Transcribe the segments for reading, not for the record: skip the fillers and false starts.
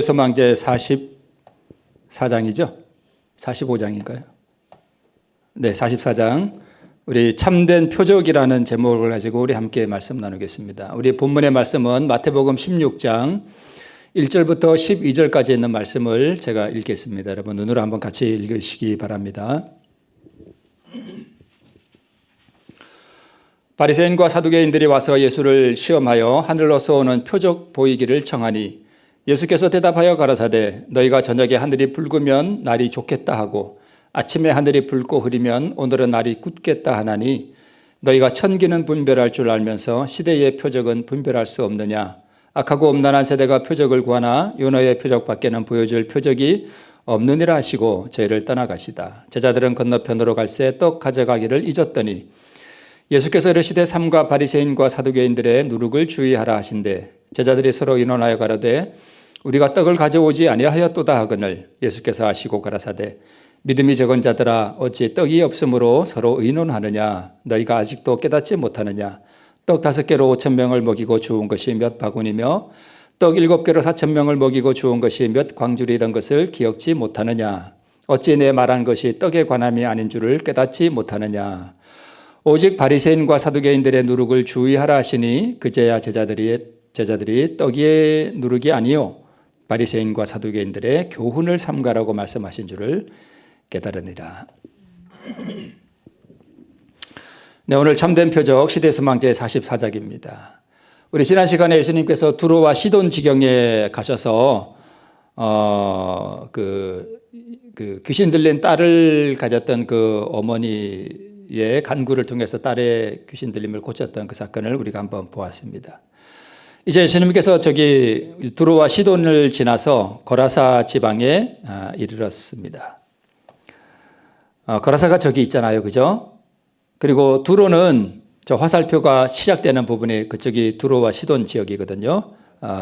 소망제 44장이죠? 45장인가요? 네, 44장. 우리 참된 표적이라는 제목을 가지고 우리 함께 말씀 나누겠습니다. 우리 본문의 말씀은 마태복음 16장 1절부터 12절까지 있는 말씀을 제가 읽겠습니다. 여러분 눈으로 한번 같이 읽으시기 바랍니다. 바리새인과 사두개인들이 와서 예수를 시험하여 하늘로서 오는 표적 보이기를 청하니 예수께서 대답하여 가라사대 너희가 저녁에 하늘이 붉으면 날이 좋겠다 하고 아침에 하늘이 붉고 흐리면 오늘은 날이 굳겠다 하나니 너희가 천기는 분별할 줄 알면서 시대의 표적은 분별할 수 없느냐. 악하고 음란한 세대가 표적을 구하나 요나의 표적밖에는 보여줄 표적이 없느니라 하시고 저희를 떠나가시다. 제자들은 건너편으로 갈새 떡 가져가기를 잊었더니 예수께서 이르시되 삼가 바리새인과 사두개인들의 누룩을 주의하라 하신대 제자들이 서로 의논하여 가로되 우리가 떡을 가져오지 아니하였도다 하거늘 예수께서 하시고 가라사대 믿음이 적은 자들아 어찌 떡이 없으므로 서로 의논하느냐. 너희가 아직도 깨닫지 못하느냐. 떡 5개로 5,000명을 먹이고 주운 것이 몇 바구니며 떡 7개로 4,000명을 먹이고 주운 것이 몇 광줄이던 것을 기억지 못하느냐. 어찌 내 말한 것이 떡에 관함이 아닌 줄을 깨닫지 못하느냐. 오직 바리새인과 사두개인들의 누룩을 주의하라 하시니 그제야 제자들이 떡의 누룩이 아니요 바리새인과 사두개인들의 교훈을 삼가라고 말씀하신 줄을 깨달으니라. 네, 오늘 참된 표적 시대소망제 44장입니다. 우리 지난 시간에 예수님께서 두로와 시돈 지경에 가셔서 귀신 들린 딸을 가졌던 그 어머니의 간구를 통해서 딸의 귀신 들림을 고쳤던 그 사건을 우리가 한번 보았습니다. 이제 예수님께서 저기 두로와 시돈을 지나서 거라사 지방에 이르렀습니다. 거라사가 저기 있잖아요, 그죠? 그리고 두로는 저 화살표가 시작되는 부분이 그쪽이 두로와 시돈 지역이거든요.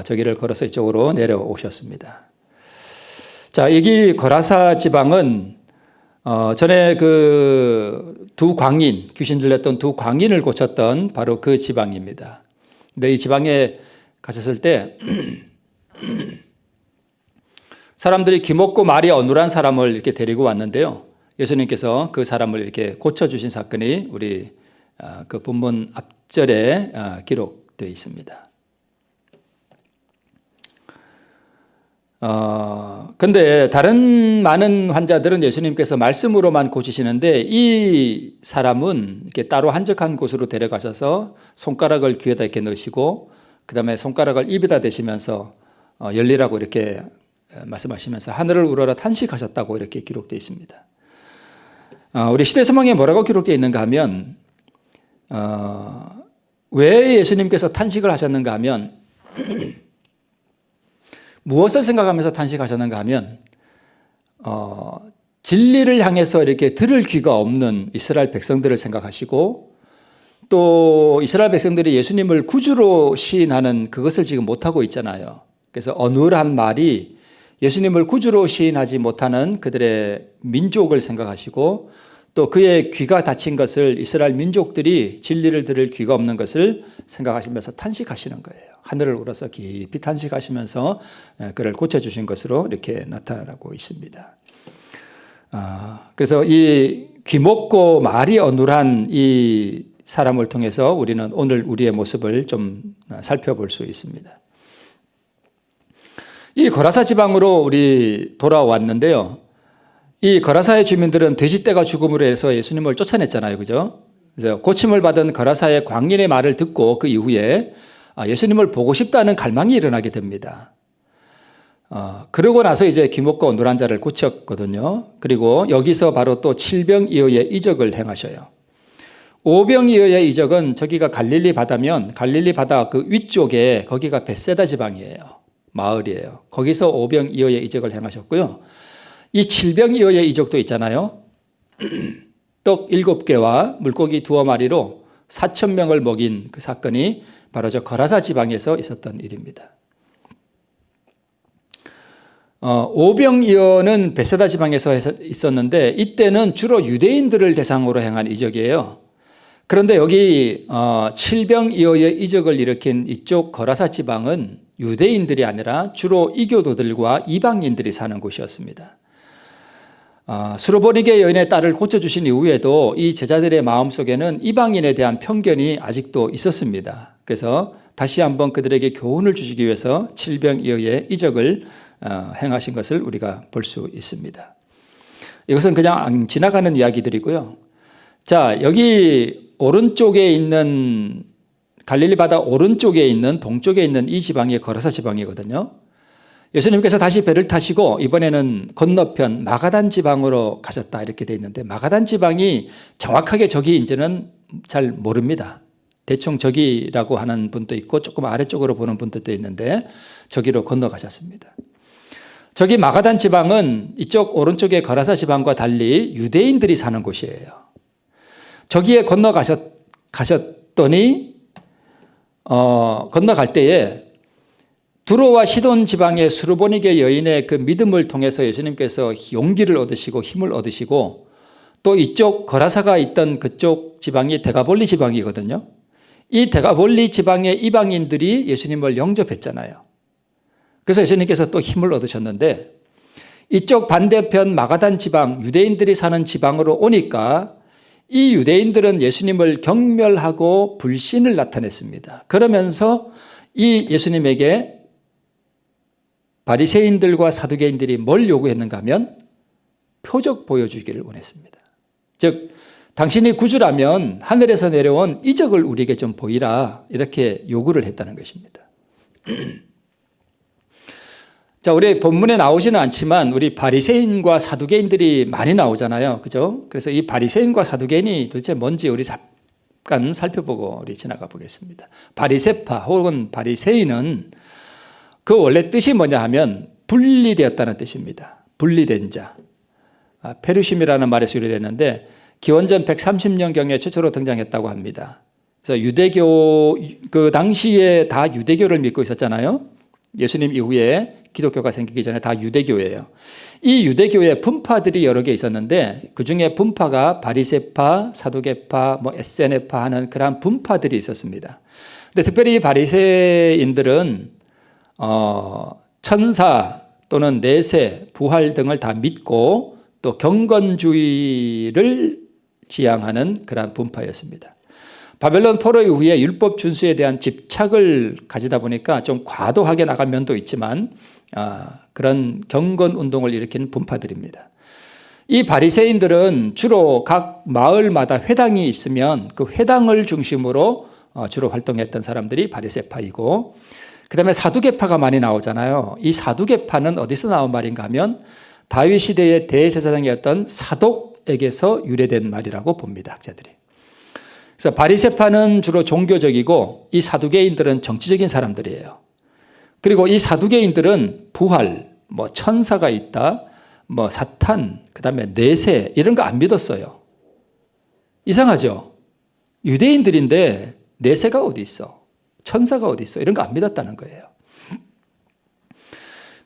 저기를 걸어서 이쪽으로 내려오셨습니다. 자, 여기 거라사 지방은 전에 그 두 광인, 귀신 들렸던 두 광인을 고쳤던 바로 그 지방입니다. 근데 이 지방에 가셨을 때 사람들이 기먹고 말이 어눌한 사람을 이렇게 데리고 왔는데요. 예수님께서 그 사람을 이렇게 고쳐주신 사건이 우리 그 본문 앞절에 기록되어 있습니다. 근데 다른 많은 환자들은 예수님께서 말씀으로만 고치시는데 이 사람은 이렇게 따로 한적한 곳으로 데려가셔서 손가락을 귀에다 이렇게 넣으시고 그 다음에 손가락을 입에다 대시면서 열리라고 이렇게 말씀하시면서 하늘을 우러러 탄식하셨다고 이렇게 기록되어 있습니다. 우리 시대소망에 뭐라고 기록되어 있는가 하면 왜 예수님께서 탄식을 하셨는가 하면 무엇을 생각하면서 탄식하셨는가 하면 진리를 향해서 이렇게 들을 귀가 없는 이스라엘 백성들을 생각하시고 또 이스라엘 백성들이 예수님을 구주로 시인하는 그것을 지금 못하고 있잖아요. 그래서 어눌한 말이 예수님을 구주로 시인하지 못하는 그들의 민족을 생각하시고 또 그의 귀가 닫힌 것을 이스라엘 민족들이 진리를 들을 귀가 없는 것을 생각하시면서 탄식하시는 거예요. 하늘을 우러서 깊이 탄식하시면서 그를 고쳐주신 것으로 이렇게 나타나고 있습니다. 그래서 이 귀먹고 말이 어눌한 이 사람을 통해서 우리는 오늘 우리의 모습을 좀 살펴볼 수 있습니다. 이 거라사 지방으로 우리 돌아왔는데요. 이 거라사의 주민들은 돼지떼가 죽음으로 해서 예수님을 쫓아냈잖아요. 그죠? 그래서 고침을 받은 거라사의 광인의 말을 듣고 그 이후에 예수님을 보고 싶다는 갈망이 일어나게 됩니다. 그러고 나서 이제 귀먹고 어눌한 자를 고쳤거든요. 그리고 여기서 바로 또 7병이어의 이적을 행하셔요. 5병이어의 이적은 저기가 갈릴리 바다면 갈릴리 바다 그 위쪽에 거기가 벳세다 지방이에요. 마을이에요. 거기서 5병이어의 이적을 행하셨고요. 이 7병이어의 이적도 있잖아요. 떡 7개와 물고기 2마리로 4,000명을 먹인 그 사건이 바로 저 거라사 지방에서 있었던 일입니다. 5병이어는 벳세다 지방에서 있었는데 이때는 주로 유대인들을 대상으로 행한 이적이에요. 그런데 여기 7병이어의 이적을 일으킨 이쪽 거라사 지방은 유대인들이 아니라 주로 이교도들과 이방인들이 사는 곳이었습니다. 수로보니게 여인의 딸을 고쳐주신 이후에도 이 제자들의 마음속에는 이방인에 대한 편견이 아직도 있었습니다. 그래서 다시 한번 그들에게 교훈을 주시기 위해서 칠병이어의 이적을 행하신 것을 우리가 볼 수 있습니다. 이것은 그냥 지나가는 이야기들이고요. 자, 여기 오른쪽에 있는 갈릴리 바다 오른쪽에 있는 동쪽에 있는 이 지방이 거라사 지방이거든요. 예수님께서 다시 배를 타시고 이번에는 건너편 마가단 지방으로 가셨다 이렇게 돼 있는데 마가단 지방이 정확하게 저기인지는 잘 모릅니다. 대충 저기라고 하는 분도 있고 조금 아래쪽으로 보는 분들도 있는데 저기로 건너가셨습니다. 저기 마가단 지방은 이쪽 오른쪽의 거라사 지방과 달리 유대인들이 사는 곳이에요. 저기에 가셨더니 건너갈 때에 두로와 시돈 지방의 수르보니게 여인의 그 믿음을 통해서 예수님께서 용기를 얻으시고 힘을 얻으시고 또 이쪽 거라사가 있던 그쪽 지방이 데가볼리 지방이거든요. 이 데가볼리 지방의 이방인들이 예수님을 영접했잖아요. 그래서 예수님께서 또 힘을 얻으셨는데 이쪽 반대편 마가단 지방 유대인들이 사는 지방으로 오니까 이 유대인들은 예수님을 경멸하고 불신을 나타냈습니다. 그러면서 이 예수님에게 바리새인들과 사두개인들이 뭘 요구했는가 하면 표적 보여주기를 원했습니다. 즉 당신이 구주라면 하늘에서 내려온 이적을 우리에게 좀 보이라 이렇게 요구를 했다는 것입니다. 자, 우리 본문에 나오지는 않지만 우리 바리새인과 사두개인들이 많이 나오잖아요. 그죠? 그래서 이 바리새인과 사두개인이 도대체 뭔지 우리 잠깐 살펴보고 우리 지나가 보겠습니다. 바리새파 혹은 바리새인은 그 원래 뜻이 뭐냐 하면 분리되었다는 뜻입니다. 분리된 자. 페르심이라는 말에서 유래됐는데 기원전 130년경에 최초로 등장했다고 합니다. 그래서 유대교 그 당시에 다 유대교를 믿고 있었잖아요. 예수님 이후에 기독교가 생기기 전에 다 유대교예요. 이 유대교의 분파들이 여러 개 있었는데 그중에 분파가 바리새파, 사두개파, 에세네파 하는 그러한 분파들이 있었습니다. 근데 특별히 바리새인들은 천사 또는 내세, 부활 등을 다 믿고 또 경건주의를 지향하는 그러한 분파였습니다. 바벨론 포로 이후에 율법 준수에 대한 집착을 가지다 보니까 좀 과도하게 나간 면도 있지만 그런 경건 운동을 일으키는 분파들입니다. 이 바리새인들은 주로 각 마을마다 회당이 있으면 그 회당을 중심으로 주로 활동했던 사람들이 바리새파이고 그다음에 사두개파가 많이 나오잖아요. 이 사두개파는 어디서 나온 말인가 하면 다윗 시대의 대제사장이었던 사독에게서 유래된 말이라고 봅니다. 학자들이. 그래서 바리새파는 주로 종교적이고 이 사두개인들은 정치적인 사람들이에요. 그리고 이 사두개인들은 부활, 천사가 있다, 사탄, 그다음에 내세 이런 거 안 믿었어요. 이상하죠? 유대인들인데 내세가 어디 있어? 천사가 어디 있어? 이런 거 안 믿었다는 거예요.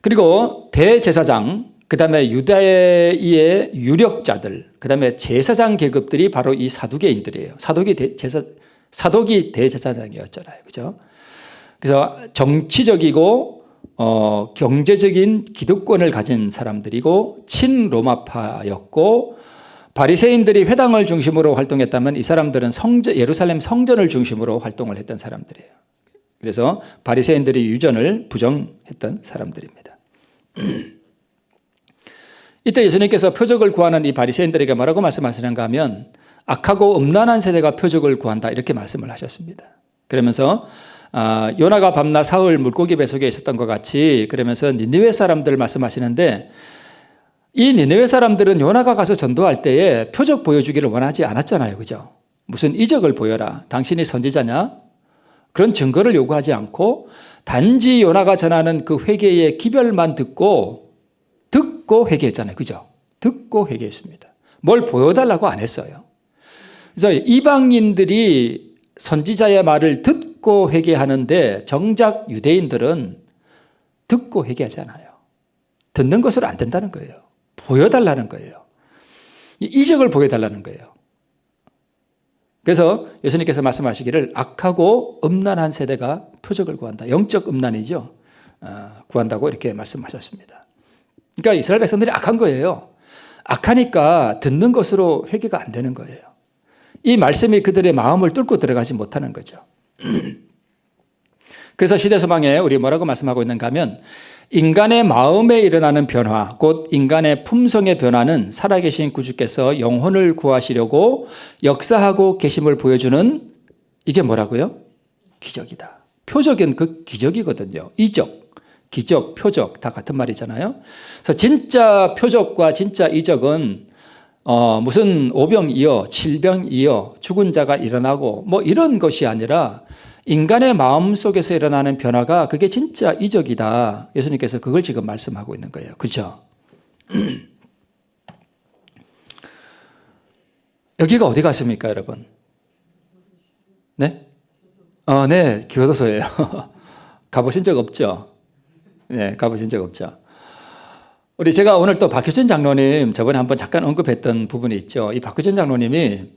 그리고 대제사장, 그다음에 유다의 유력자들, 그다음에 제사장 계급들이 바로 이 사두개인들이에요. 사독이 대제사장이었잖아요. 그죠? 그래서 정치적이고 경제적인 기득권을 가진 사람들이고 친로마파였고 바리새인들이 회당을 중심으로 활동했다면 이 사람들은 예루살렘 성전을 중심으로 활동을 했던 사람들이에요. 그래서 바리새인들이 유전을 부정했던 사람들입니다. 이때 예수님께서 표적을 구하는 이 바리새인들에게 뭐라고 말씀하시는가 하면 악하고 음란한 세대가 표적을 구한다 이렇게 말씀을 하셨습니다. 그러면서 요나가 밤낮 사흘 물고기 뱃속에 있었던 것 같이 그러면서 니느웨 사람들 말씀하시는데 이 니느웨 사람들은 요나가 가서 전도할 때에 표적 보여주기를 원하지 않았잖아요. 그죠? 무슨 이적을 보여라. 당신이 선지자냐? 그런 증거를 요구하지 않고 단지 요나가 전하는 그 회개의 기별만 듣고 회개했잖아요. 그죠? 듣고 회개했습니다. 뭘 보여달라고 안 했어요. 그래서 이방인들이 선지자의 말을 듣고 회개하는데 정작 유대인들은 듣고 회개하지 않아요. 듣는 것으로 안 된다는 거예요. 보여달라는 거예요. 이적을 보여달라는 거예요. 그래서 예수님께서 말씀하시기를 악하고 음란한 세대가 표적을 구한다. 영적 음란이죠. 구한다고 이렇게 말씀하셨습니다. 그러니까 이스라엘 백성들이 악한 거예요. 악하니까 듣는 것으로 회개가 안 되는 거예요. 이 말씀이 그들의 마음을 뚫고 들어가지 못하는 거죠. 그래서 시대소망에 우리 뭐라고 말씀하고 있는가 하면 인간의 마음에 일어나는 변화, 곧 인간의 품성의 변화는 살아계신 구주께서 영혼을 구하시려고 역사하고 계심을 보여주는 이게 뭐라고요? 기적이다. 표적은 그 기적이거든요. 이적, 기적, 표적 다 같은 말이잖아요. 그래서 진짜 표적과 진짜 이적은 무슨 오병이어, 칠병이어, 죽은 자가 일어나고 뭐 이런 것이 아니라 인간의 마음 속에서 일어나는 변화가 그게 진짜 이적이다. 예수님께서 그걸 지금 말씀하고 있는 거예요. 그렇죠? 여기가 어디 갔습니까, 여러분? 네? 네, 교도소예요. 가보신 적 없죠? 네, 가보신 적 없죠? 제가 오늘 또 박효진 장로님 저번에 한번 잠깐 언급했던 부분이 있죠. 이 박효진 장로님이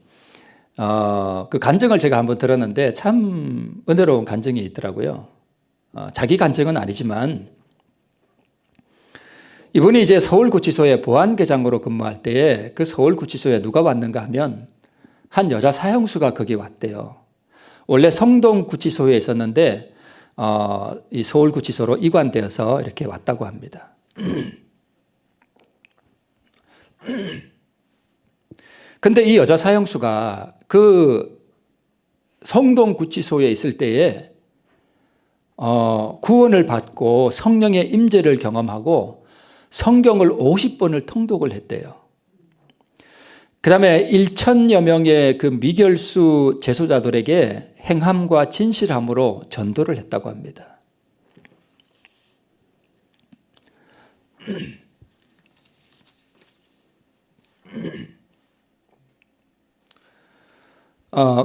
그 간증을 제가 한번 들었는데 참 은혜로운 간증이 있더라고요. 자기 간증은 아니지만 이분이 이제 서울구치소에 보안계장으로 근무할 때에 그 서울구치소에 누가 왔는가 하면 한 여자 사형수가 거기 왔대요. 원래 성동구치소에 있었는데 이 서울구치소로 이관되어서 이렇게 왔다고 합니다. 근데 이 여자 사형수가 그 성동구치소에 있을 때에 구원을 받고 성령의 임재를 경험하고 성경을 50번을 통독을 했대요. 그 다음에 1,000여 명의 그 미결수 제소자들에게 행함과 진실함으로 전도를 했다고 합니다.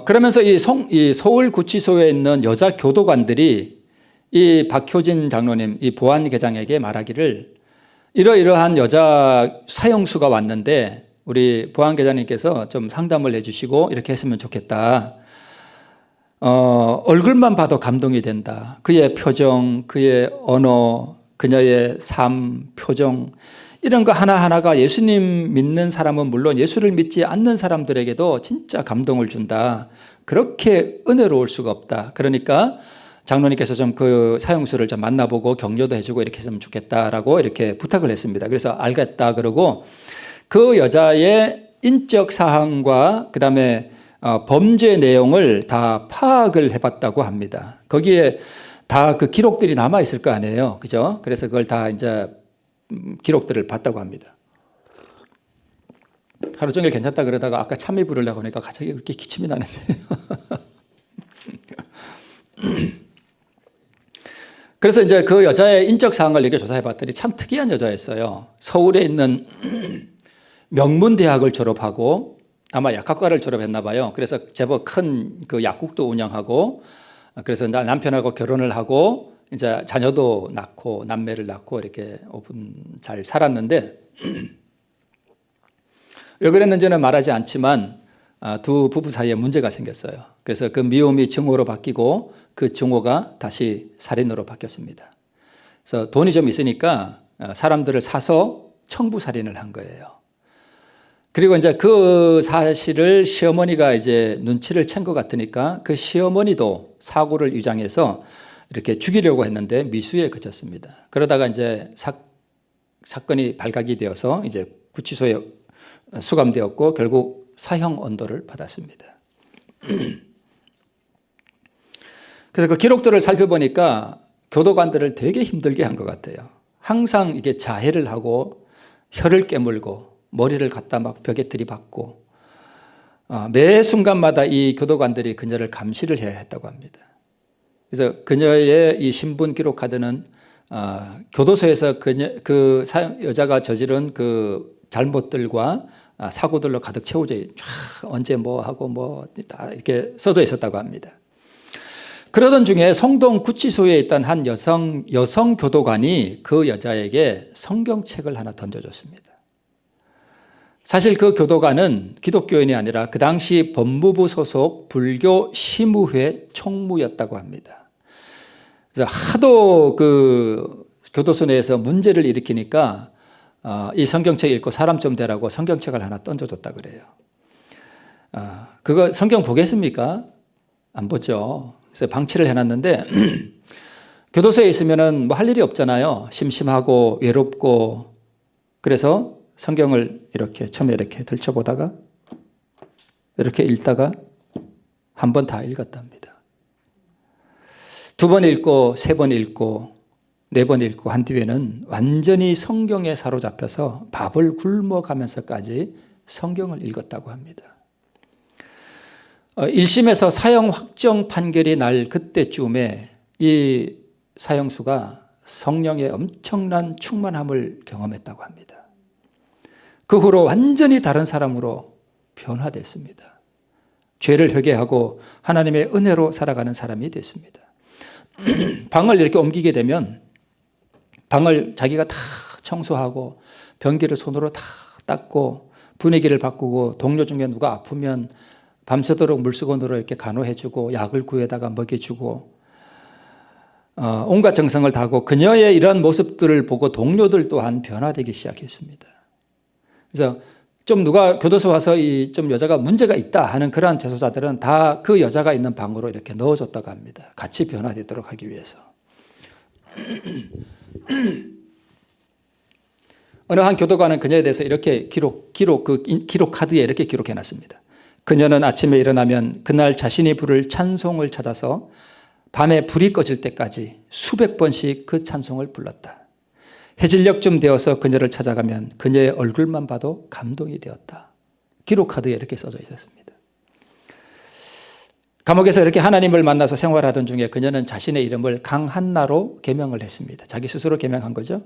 그러면서 이 서울구치소에 있는 여자 교도관들이 이 박효진 장로님, 이 보안계장에게 말하기를 이러이러한 여자 사형수가 왔는데 우리 보안계장님께서 좀 상담을 해주시고 이렇게 했으면 좋겠다. 얼굴만 봐도 감동이 된다. 그의 표정, 그의 언어, 그녀의 삶, 표정 이런 거 하나하나가 예수님 믿는 사람은 물론 예수를 믿지 않는 사람들에게도 진짜 감동을 준다. 그렇게 은혜로울 수가 없다. 그러니까 장로님께서 좀 그 사형수를 좀 만나보고 격려도 해주고 이렇게 했으면 좋겠다라고 이렇게 부탁을 했습니다. 그래서 알겠다 그러고 그 여자의 인적 사항과 그다음에 범죄 내용을 다 파악을 해봤다고 합니다. 거기에 다 그 기록들이 남아 있을 거 아니에요, 그죠? 그래서 그걸 다 이제 기록들을 봤다고 합니다. 하루 종일 괜찮다 그러다가 아까 참미 부르려고 하니까 갑자기 그렇게 기침이 나는데. 그래서 이제 그 여자의 인적 사항을 이렇게 조사해 봤더니 참 특이한 여자였어요. 서울에 있는 명문대학을 졸업하고 아마 약학과를 졸업했나 봐요. 그래서 제법 큰 그 약국도 운영하고 그래서 남편하고 결혼을 하고 이제 자녀도 낳고 남매를 낳고 이렇게 잘 살았는데 왜 그랬는지는 말하지 않지만 두 부부 사이에 문제가 생겼어요. 그래서 그 미움이 증오로 바뀌고 그 증오가 다시 살인으로 바뀌었습니다. 그래서 돈이 좀 있으니까 사람들을 사서 청부살인을 한 거예요. 그리고 이제 그 사실을 시어머니가 이제 눈치를 챈 것 같으니까 그 시어머니도 사고를 위장해서 이렇게 죽이려고 했는데 미수에 그쳤습니다. 그러다가 이제 사건이 발각이 되어서 이제 구치소에 수감되었고 결국 사형 언도를 받았습니다. 그래서 그 기록들을 살펴보니까 교도관들을 되게 힘들게 한 것 같아요. 항상 이게 자해를 하고 혀를 깨물고 머리를 갖다 막 벽에 들이박고 매 순간마다 이 교도관들이 그녀를 감시를 해야 했다고 합니다. 그래서 그녀의 이 신분 기록 카드는 교도소에서 그 여자가 저지른 그 잘못들과 사고들로 가득 채워져 언제 뭐 하고 뭐 이렇게 써져 있었다고 합니다. 그러던 중에 성동 구치소에 있던 한 여성 교도관이 그 여자에게 성경책을 하나 던져줬습니다. 사실 그 교도관은 기독교인이 아니라 그 당시 법무부 소속 불교 시무회 총무였다고 합니다. 그래서 하도 그 교도소 내에서 문제를 일으키니까 이 성경책 읽고 사람 좀 되라고 성경책을 하나 던져줬다 그래요. 그거 성경 보겠습니까? 안 보죠. 그래서 방치를 해놨는데 교도소에 있으면은 뭐 할 일이 없잖아요. 심심하고 외롭고. 그래서 성경을 이렇게 처음에 이렇게 들춰보다가 이렇게 읽다가 한 번 다 읽었답니다. 2번 읽고 3번 읽고 4번 읽고 한 뒤에는 완전히 성경에 사로잡혀서 밥을 굶어가면서까지 성경을 읽었다고 합니다. 1심에서 사형 확정 판결이 날 그때쯤에 이 사형수가 성령의 엄청난 충만함을 경험했다고 합니다. 그 후로 완전히 다른 사람으로 변화됐습니다. 죄를 회개하고 하나님의 은혜로 살아가는 사람이 됐습니다. 방을 이렇게 옮기게 되면 방을 자기가 다 청소하고 변기를 손으로 다 닦고 분위기를 바꾸고 동료 중에 누가 아프면 밤새도록 물수건으로 이렇게 간호해주고 약을 구해다가 먹여주고 온갖 정성을 다하고 그녀의 이런 모습들을 보고 동료들 또한 변화되기 시작했습니다. 그래서 좀 누가 교도소 와서 좀 여자가 문제가 있다 하는 그러한 재소자들은 다 그 여자가 있는 방으로 이렇게 넣어줬다고 합니다. 같이 변화되도록 하기 위해서. 어느 한 교도관은 그녀에 대해서 이렇게 기록 카드에 이렇게 기록해놨습니다. 그녀는 아침에 일어나면 그날 자신이 부를 찬송을 찾아서 밤에 불이 꺼질 때까지 수백 번씩 그 찬송을 불렀다. 해질녘쯤 되어서 그녀를 찾아가면 그녀의 얼굴만 봐도 감동이 되었다. 기록 카드에 이렇게 써져 있었습니다. 감옥에서 이렇게 하나님을 만나서 생활하던 중에 그녀는 자신의 이름을 강한나로 개명을 했습니다. 자기 스스로 개명한 거죠.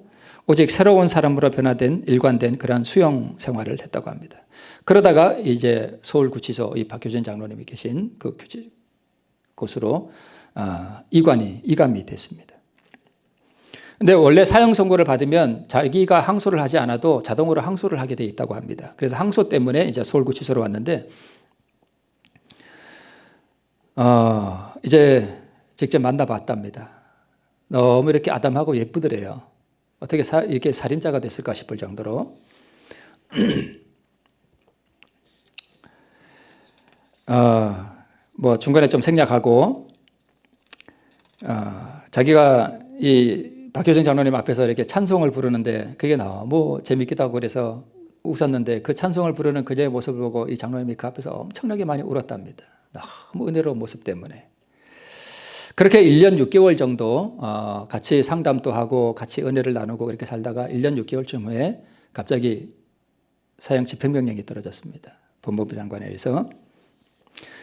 오직 새로운 사람으로 변화된 일관된 그러한 수용 생활을 했다고 합니다. 그러다가 이제 서울구치소 이 박효진 장로님이 계신 그 곳으로 이감이 됐습니다. 근데 원래 사형 선고를 받으면 자기가 항소를 하지 않아도 자동으로 항소를 하게 돼 있다고 합니다. 그래서 항소 때문에 이제 서울구치소로 왔는데 이제 직접 만나봤답니다. 너무 이렇게 아담하고 예쁘더래요. 어떻게 이렇게 살인자가 됐을까 싶을 정도로. 뭐 중간에 좀 생략하고 자기가 이 박효정 장로님 앞에서 이렇게 찬송을 부르는데 그게 너무 재밌기도 하고 그래서 웃었는데 그 찬송을 부르는 그녀의 모습을 보고 이 장로님이 그 앞에서 엄청나게 많이 울었답니다. 너무 은혜로운 모습 때문에. 그렇게 1년 6개월 정도 같이 상담도 하고 같이 은혜를 나누고 그렇게 살다가 1년 6개월쯤 후에 갑자기 사형 집행명령이 떨어졌습니다. 법무부 장관에 의해서.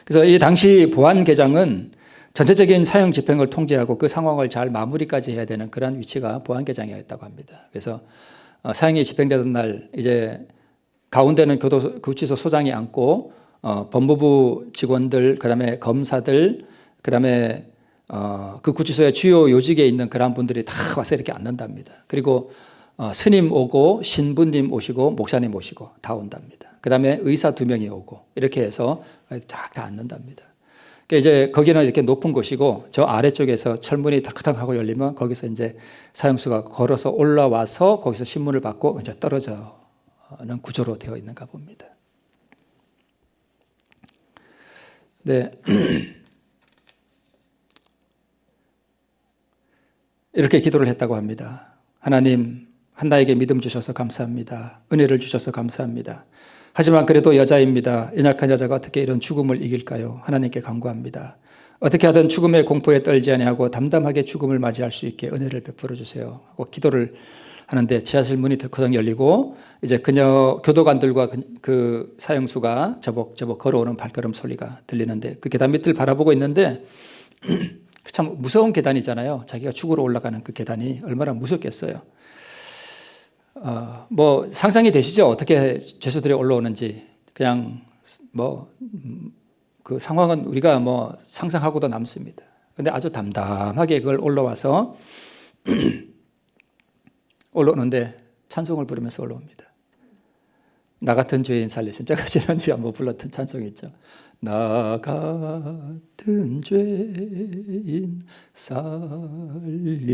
그래서 이 당시 보안계장은 전체적인 사형 집행을 통제하고 그 상황을 잘 마무리까지 해야 되는 그런 위치가 보안계장이었다고 합니다. 그래서 사형이 집행되던 날 이제 가운데는 구치소 소장이 앉고 법무부 직원들, 그다음에 검사들, 그다음에 그 구치소의 주요 요직에 있는 그런 분들이 다 와서 이렇게 앉는답니다. 그리고 스님 오고 신부님 오시고 목사님 오시고 다 온답니다. 그다음에 의사 2명이 오고 이렇게 해서 쫙 다 앉는답니다. 이제 거기는 이렇게 높은 곳이고 저 아래쪽에서 철문이 탁탁 하고 열리면 거기서 이제 사형수가 걸어서 올라와서 거기서 신문을 받고 이제 떨어져는 구조로 되어 있는가 봅니다. 네. 이렇게 기도를 했다고 합니다. 하나님, 한나에게 믿음 주셔서 감사합니다. 은혜를 주셔서 감사합니다. 하지만 그래도 여자입니다. 연약한 여자가 어떻게 이런 죽음을 이길까요? 하나님께 간구합니다. 어떻게 하든 죽음의 공포에 떨지 아니하고 담담하게 죽음을 맞이할 수 있게 은혜를 베풀어 주세요. 하고 기도를 하는데 지하실 문이 덜커덕 열리고 이제 그녀 교도관들과 그 사형수가 저벅저벅 걸어오는 발걸음 소리가 들리는데 그 계단 밑을 바라보고 있는데 참 무서운 계단이잖아요. 자기가 죽으러 올라가는 그 계단이 얼마나 무섭겠어요. 뭐 상상이 되시죠? 어떻게 죄수들이 올라오는지. 그냥 뭐 그 상황은 우리가 뭐 상상하고도 남습니다. 근데 아주 담담하게 그걸 올라와서 올라오는데 찬송을 부르면서 올라옵니다. 나 같은 죄인 살리신, 제가 지난주에 한번 불렀던 찬송이 있죠. 나 같은 죄인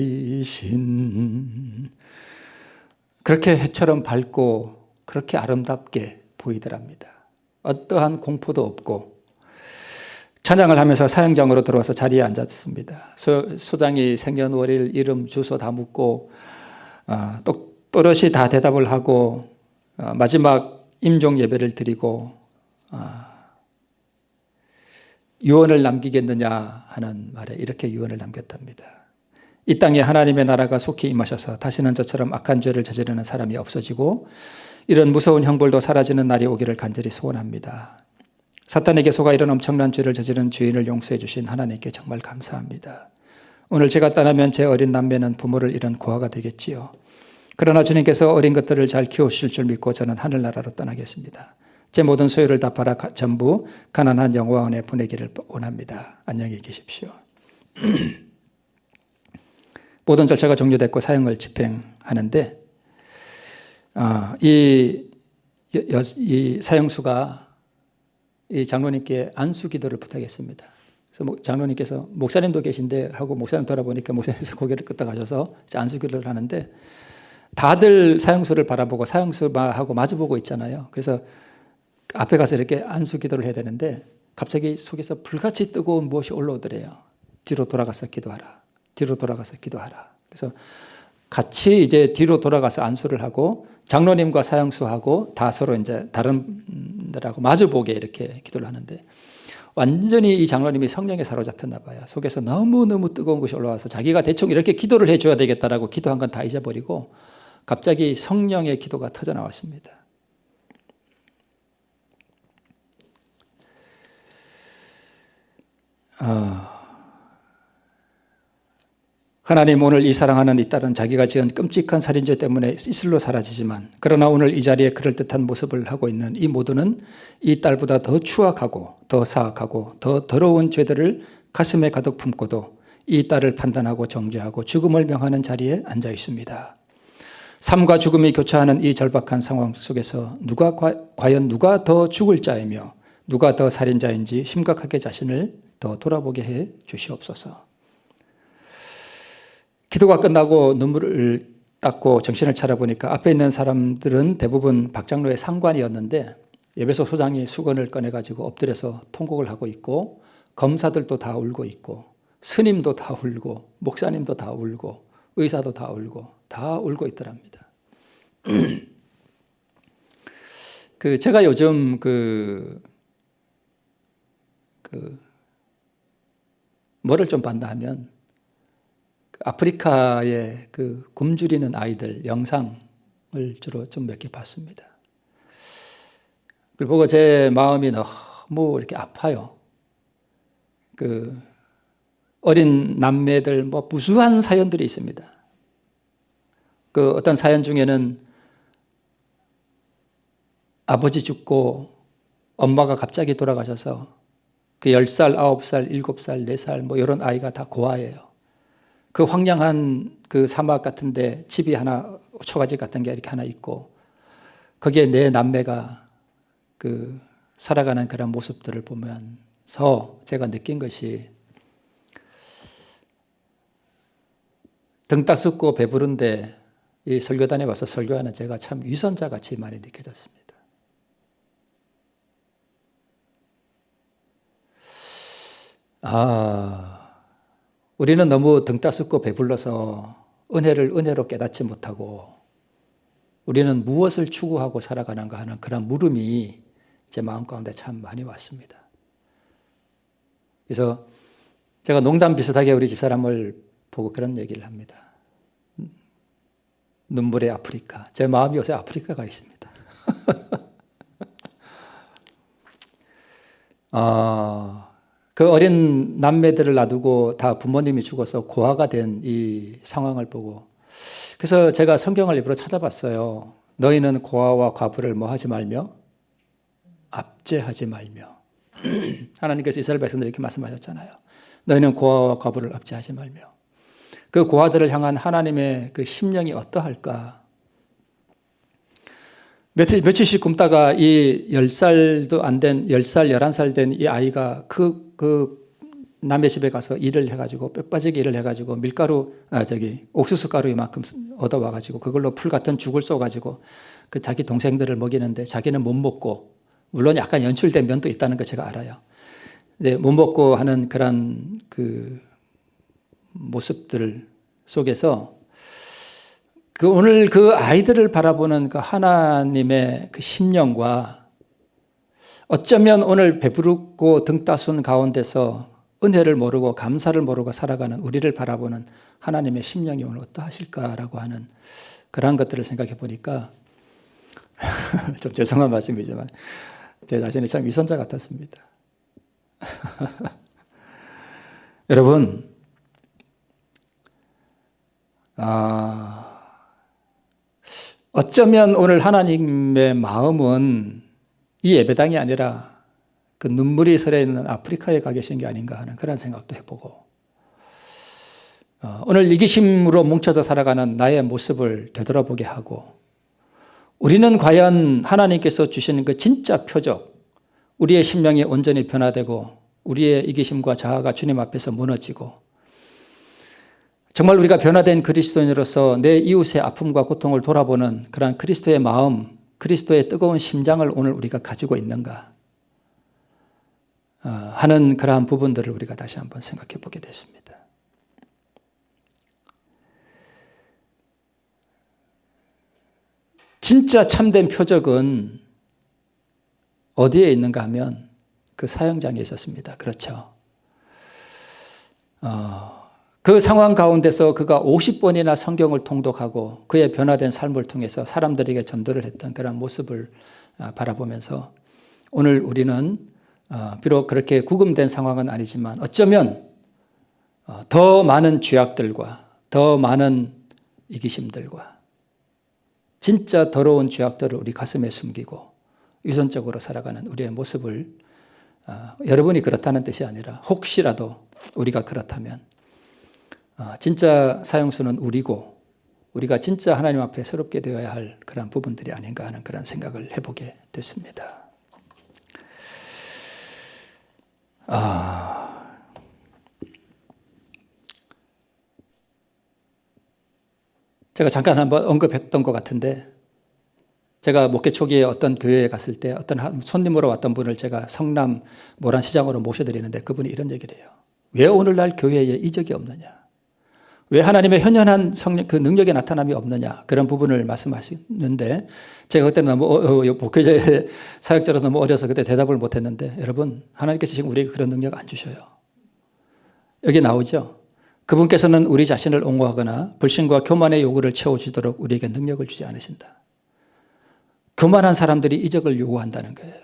살리신. 그렇게 해처럼 밝고 그렇게 아름답게 보이더랍니다. 어떠한 공포도 없고. 찬양을 하면서 사형장으로 들어와서 자리에 앉았습니다. 소장이 생년월일, 이름, 주소 다 묻고 또렷이 다 대답을 하고 마지막 임종 예배를 드리고 유언을 남기겠느냐 하는 말에 이렇게 유언을 남겼답니다. 이 땅에 하나님의 나라가 속히 임하셔서 다시는 저처럼 악한 죄를 저지르는 사람이 없어지고 이런 무서운 형벌도 사라지는 날이 오기를 간절히 소원합니다. 사탄에게 속아 이런 엄청난 죄를 저지른 죄인을 용서해 주신 하나님께 정말 감사합니다. 오늘 제가 떠나면 제 어린 남매는 부모를 잃은 고아가 되겠지요. 그러나 주님께서 어린 것들을 잘 키우실 줄 믿고 저는 하늘나라로 떠나겠습니다. 제 모든 소유를 다 팔아 전부 가난한 영화원에 보내기를 원합니다. 안녕히 계십시오. 모든 절차가 종료됐고 사형을 집행하는데 이 사형수가 이 장로님께 안수 기도를 부탁했습니다. 그래서 장로님께서 목사님도 계신데 하고 목사님 돌아보니까 목사님께서 고개를 끄덕하셔서 안수 기도를 하는데 다들 사형수를 바라보고 사형수하고 마주보고 있잖아요. 그래서 앞에 가서 이렇게 안수 기도를 해야 되는데 갑자기 속에서 불같이 뜨거운 무엇이 올라오더래요. 뒤로 돌아가서 기도하라. 뒤로 돌아가서 기도하라. 그래서 같이 이제 뒤로 돌아가서 안수를 하고 장로님과 사형수하고 다 서로 이제 다른 분들하고 마주보게 이렇게 기도를 하는데 완전히 이 장로님이 성령에 사로잡혔나 봐요. 속에서 너무너무 뜨거운 것이 올라와서 자기가 대충 이렇게 기도를 해줘야 되겠다라고 기도한 건 다 잊어버리고 갑자기 성령의 기도가 터져 나왔습니다. 하나님, 오늘 이 사랑하는 이 딸은 자기가 지은 끔찍한 살인죄 때문에 이슬로 사라지지만 그러나 오늘 이 자리에 그럴듯한 모습을 하고 있는 이 모두는 이 딸보다 더 추악하고 더 사악하고 더 더러운 죄들을 가슴에 가득 품고도 이 딸을 판단하고 정죄하고 죽음을 명하는 자리에 앉아 있습니다. 삶과 죽음이 교차하는 이 절박한 상황 속에서 과연 누가 더 죽을 자이며 누가 더 살인자인지 심각하게 자신을 더 돌아보게 해 주시옵소서. 기도가 끝나고 눈물을 닦고 정신을 차려보니까 앞에 있는 사람들은 대부분 박 장로의 상관이었는데 예배소 소장이 수건을 꺼내가지고 엎드려서 통곡을 하고 있고 검사들도 다 울고 있고 스님도 다 울고 목사님도 다 울고 의사도 다 울고 있더랍니다. 제가 요즘 뭐를 좀 봤나 하면 아프리카의 굶주리는 아이들 영상을 주로 좀 몇 개 봤습니다. 그걸 보고 제 마음이 너무 이렇게 아파요. 어린 남매들 무수한 사연들이 있습니다. 어떤 사연 중에는 아버지 죽고 엄마가 갑자기 돌아가셔서 10살, 9살, 7살, 4살 이런 아이가 다 고아예요. 황량한 사막 같은데 집이 하나, 초가집 같은 게 이렇게 하나 있고 거기에 내 남매가 살아가는 그런 모습들을 보면서 제가 느낀 것이 등 따숩고 배부른데 이 설교단에 와서 설교하는 제가 참 위선자같이 많이 느껴졌습니다. 우리는 너무 등 따숩고 배불러서 은혜를 은혜로 깨닫지 못하고 우리는 무엇을 추구하고 살아가는가 하는 그런 물음이 제 마음 가운데 참 많이 왔습니다. 그래서 제가 농담 비슷하게 우리 집사람을 보고 그런 얘기를 합니다. 눈물의 아프리카. 제 마음이 요새 아프리카가 있습니다. 어린 남매들을 놔두고 다 부모님이 죽어서 고아가 된 이 상황을 보고 그래서 제가 성경을 일부러 찾아봤어요. 너희는 고아와 과부를 하지 말며 압제하지 말며 하나님께서 이스라엘 백성들에게 이렇게 말씀하셨잖아요. 너희는 고아와 과부를 압제하지 말며 그 고아들을 향한 하나님의 심령이 어떠할까? 며칠씩 굶다가 이 10살도 안 된, 10살, 11살 된 이 아이가 그 남의 집에 가서 일을 해가지고, 뼈 빠지게 일을 해가지고, 옥수수 가루 이만큼 얻어와가지고, 그걸로 풀 같은 죽을 쏘가지고, 그 자기 동생들을 먹이는데 자기는 못 먹고, 물론 약간 연출된 면도 있다는 거 제가 알아요. 근데 못 먹고 하는 그런 그 모습들 속에서 오늘 그 아이들을 바라보는 그 하나님의 그 심령과 어쩌면 오늘 배부르고 등 따순 가운데서 은혜를 모르고 감사를 모르고 살아가는 우리를 바라보는 하나님의 심령이 오늘 어떠하실까라고 하는 그러한 것들을 생각해 보니까 좀 죄송한 말씀이지만 제 자신이 참 위선자 같았습니다. 여러분, 어쩌면 오늘 하나님의 마음은 이 예배당이 아니라 그 눈물이 서려 있는 아프리카에 가 계신 게 아닌가 하는 그런 생각도 해보고, 오늘 이기심으로 뭉쳐져 살아가는 나의 모습을 되돌아보게 하고, 우리는 과연 하나님께서 주시는 그 진짜 표적, 우리의 심령이 온전히 변화되고 우리의 이기심과 자아가 주님 앞에서 무너지고 정말 우리가 변화된 그리스도인으로서 내 이웃의 아픔과 고통을 돌아보는 그런 그리스도의 마음, 그리스도의 뜨거운 심장을 오늘 우리가 가지고 있는가 하는 그러한 부분들을 우리가 다시 한번 생각해 보게 됐습니다. 진짜 참된 표적은 어디에 있는가 하면 그 사형장에 있었습니다. 그렇죠. 그 상황 가운데서 그가 50번이나 성경을 통독하고 그의 변화된 삶을 통해서 사람들에게 전도를 했던 그런 모습을 바라보면서 오늘 우리는 비록 그렇게 구금된 상황은 아니지만 어쩌면 더 많은 죄악들과 더 많은 이기심들과 진짜 더러운 죄악들을 우리 가슴에 숨기고 위선적으로 살아가는 우리의 모습을 여러분이 그렇다는 뜻이 아니라 혹시라도 우리가 그렇다면 진짜 사형수는 우리고 우리가 진짜 하나님 앞에 새롭게 되어야 할 그런 부분들이 아닌가 하는 그런 생각을 해보게 됐습니다. 제가 잠깐 한번 언급했던 것 같은데 제가 목회 초기에 어떤 교회에 갔을 때 어떤 손님으로 왔던 분을 제가 성남 모란시장으로 모셔드리는데 그분이 이런 얘기를 해요. 왜 오늘날 교회에 이적이 없느냐? 왜 하나님의 현현한 그 능력의 나타남이 없느냐? 그런 부분을 말씀하시는데 제가 그때는 너무 목회자의 사역자로서 너무 어려서 그때 대답을 못했는데 여러분, 하나님께서 지금 우리에게 그런 능력 안 주셔요. 여기 나오죠? 그분께서는 우리 자신을 옹호하거나 불신과 교만의 요구를 채워주도록 우리에게 능력을 주지 않으신다. 교만한 사람들이 이적을 요구한다는 거예요.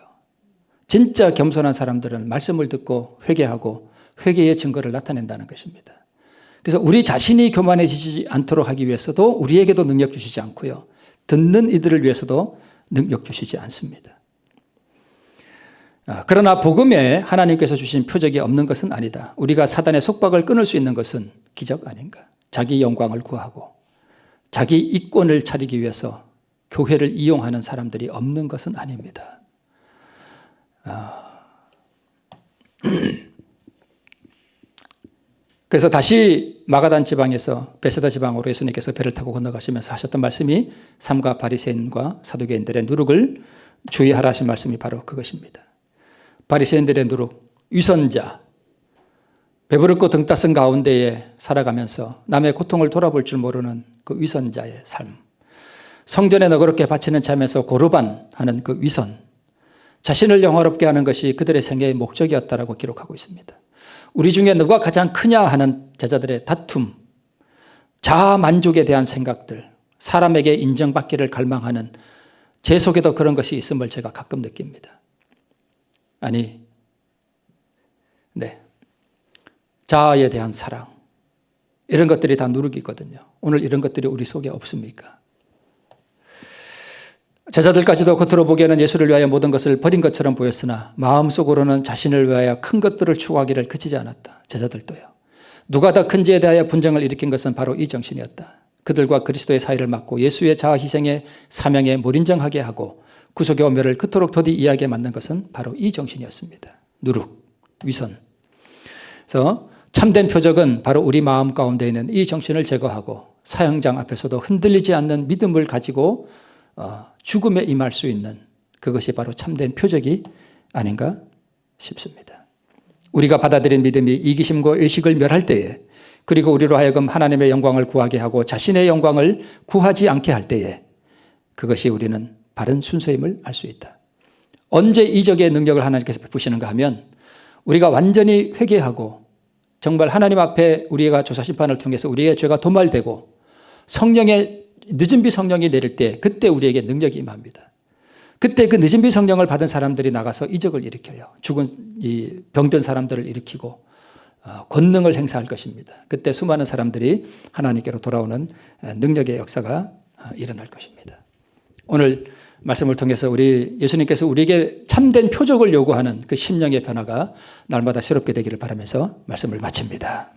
진짜 겸손한 사람들은 말씀을 듣고 회개하고 회개의 증거를 나타낸다는 것입니다. 그래서 우리 자신이 교만해지지 않도록 하기 위해서도 우리에게도 능력 주시지 않고요. 듣는 이들을 위해서도 능력 주시지 않습니다. 그러나 복음에 하나님께서 주신 표적이 없는 것은 아니다. 우리가 사단의 속박을 끊을 수 있는 것은 기적 아닌가. 자기 영광을 구하고 자기 이권을 차리기 위해서 교회를 이용하는 사람들이 없는 것은 아닙니다. 그래서 다시 마가단 지방에서 베세다 지방으로 예수님께서 배를 타고 건너가시면서 하셨던 말씀이 삼가 바리새인과 사두개인들의 누룩을 주의하라 하신 말씀이 바로 그것입니다. 바리새인들의 누룩, 위선자, 배부르고 등 따슨 가운데에 살아가면서 남의 고통을 돌아볼 줄 모르는 그 위선자의 삶, 성전에 너그럽게 바치는 참에서 고르반하는 그 위선, 자신을 영화롭게 하는 것이 그들의 생애의 목적이었다라고 기록하고 있습니다. 우리 중에 누가 가장 크냐 하는 제자들의 다툼, 자아 만족에 대한 생각들, 사람에게 인정받기를 갈망하는 제 속에도 그런 것이 있음을 제가 가끔 느낍니다. 자아에 대한 사랑, 이런 것들이 다 누룩이거든요. 오늘 이런 것들이 우리 속에 없습니까? 제자들까지도 겉으로 보기에는 예수를 위하여 모든 것을 버린 것처럼 보였으나 마음속으로는 자신을 위하여 큰 것들을 추구하기를 그치지 않았다. 제자들도요. 누가 더 큰지에 대하여 분쟁을 일으킨 것은 바로 이 정신이었다. 그들과 그리스도의 사이를 막고 예수의 자아 희생의 사명에 몰인정하게 하고 구속의 오멸을 그토록 더디 이해하게 만든 것은 바로 이 정신이었습니다. 누룩, 위선. 그래서 참된 표적은 바로 우리 마음 가운데 있는 이 정신을 제거하고 사형장 앞에서도 흔들리지 않는 믿음을 가지고 죽음에 임할 수 있는 그것이 바로 참된 표적이 아닌가 싶습니다. 우리가 받아들인 믿음이 이기심과 의식을 멸할 때에, 그리고 우리로 하여금 하나님의 영광을 구하게 하고 자신의 영광을 구하지 않게 할 때에, 그것이 우리는 바른 순서임을 알 수 있다. 언제 이적의 능력을 하나님께서 베푸시는가 하면 우리가 완전히 회개하고 정말 하나님 앞에 우리가 조사심판을 통해서 우리의 죄가 도말되고 성령의 늦은 비 성령이 내릴 때, 그때 우리에게 능력이 임합니다. 그때 그 늦은 비 성령을 받은 사람들이 나가서 이적을 일으켜요. 죽은 이 병든 사람들을 일으키고 권능을 행사할 것입니다. 그때 수많은 사람들이 하나님께로 돌아오는 능력의 역사가 일어날 것입니다. 오늘 말씀을 통해서 우리 예수님께서 우리에게 참된 표적을 요구하는 그 심령의 변화가 날마다 새롭게 되기를 바라면서 말씀을 마칩니다.